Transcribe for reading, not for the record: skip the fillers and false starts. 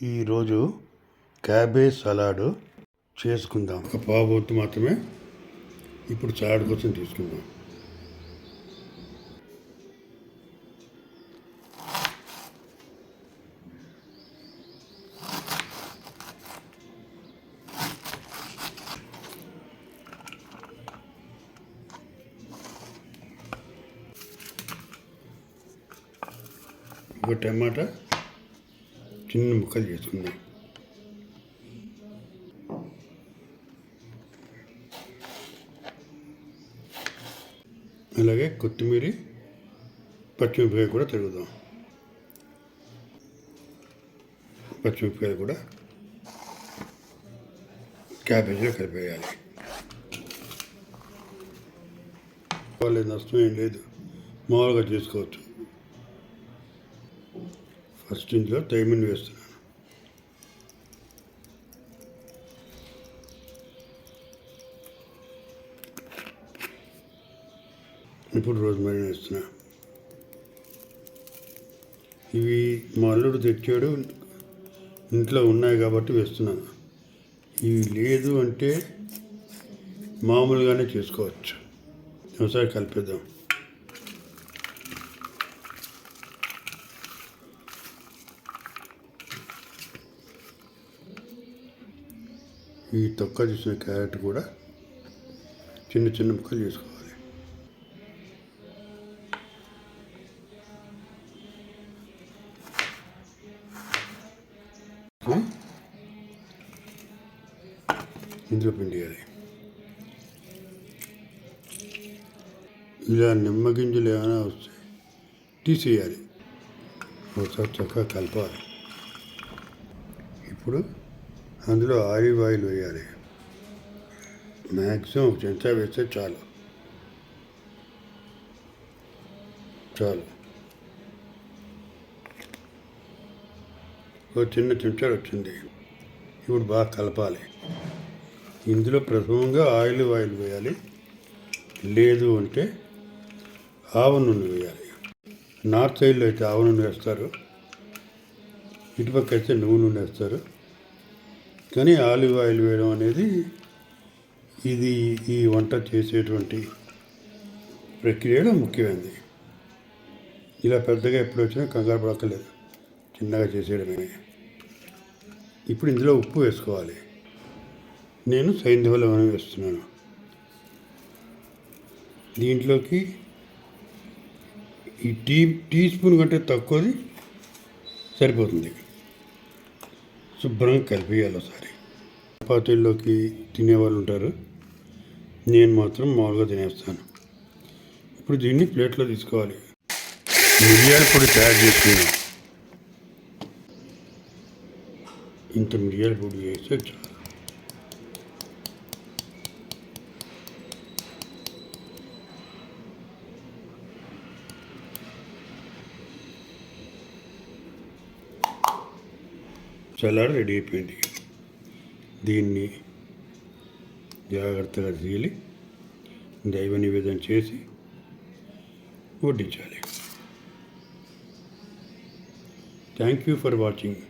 ఈరోజు cabbage salad చేసుకుందాం. ఒక పావు వంతు మాత్రమే ఇప్పుడు సలాడ్ కోసం తీసుకుందాం. ఒక టమాటా చిన్న ముక్కలు చేసుకుందాం. అలాగే కొత్తిమీర పచ్చిమిరపకాయ కూడా తరుగుదాం. పచ్చిమిరపకాయ కూడా క్యాబేజీలో కలిపేయాలి. వాళ్ళ నష్టం ఏం లేదు, మామూలుగా చేసుకోవచ్చు. ఫస్ట్ ఇందులో తైమిన్ వేస్తున్నాను. ఇప్పుడు రోజ్మెరీ వేస్తున్నా. ఇవి మా అల్లుడు తెచ్చాడు, ఇంట్లో ఉన్నాయి కాబట్టి వేస్తున్నాను. ఇవి లేదు అంటే మామూలుగానే చేసుకోవచ్చు. ఒకసారి కలిపేద్దాం. ఈ తొక్క చేసిన క్యారెట్ కూడా చిన్న చిన్న ముక్కలు చేసుకోవాలి. ఇందులో పిండియాలి. ఇలా నిమ్మగింజలు ఏమైనా వస్తే తీసేయాలి. ఒకసారి చక్కగా కలపాలి. ఇప్పుడు అందులో ఆలివ్ ఆయిల్ వేయాలి. మ్యాక్సిమం ఒక చెంచా వేస్తే చాలు. ఒక చిన్న చెంచా వచ్చింది. ఇప్పుడు బాగా కలపాలి. ఇందులో ప్రథమంగా ఆలివ్ ఆయిల్ వేయాలి. లేదు అంటే ఆవ నూనె వేయాలి. నార్త్ సైడ్లో అయితే ఆవ నూనె వేస్తారు, ఇటుపక్క అయితే నువ్వు నూనె వేస్తారు. కానీ ఆలివ్ ఆయిల్ వేయడం అనేది ఇది ఈ వంట చేసేటువంటి ప్రక్రియలో ముఖ్యమైనది. ఇలా పెద్దగా ఎప్పుడు వచ్చినా కంగారు పడక్కర్లేదు, చిన్నగా చేసేయడమే. ఇప్పుడు ఇందులో ఉప్పు వేసుకోవాలి. నేను సైంధవ లవణం వేస్తున్నాను. దీంట్లోకి ఈ టీ స్పూన్ కంటే తక్కువది సరిపోతుంది. శుభ్రంగా కలిపేయాలి ఒకసారి. చపాతీల్లోకి తినేవాళ్ళు ఉంటారు, నేను మాత్రం మామూలుగా తినేస్తాను. ఇప్పుడు దీన్ని ప్లేట్లో తీసుకోవాలి. మిరియాల పొడి తయారు చేసుకున్నాం. ఇంత మిరియాల పొడి వేస్తే చాలు. సలాడ్ రెడీ అయిపోయింది. దీన్ని జాగ్రత్తగా తీయాలి, దైవ నివేదన చేసి వడ్డించాలి. Thank you for watching.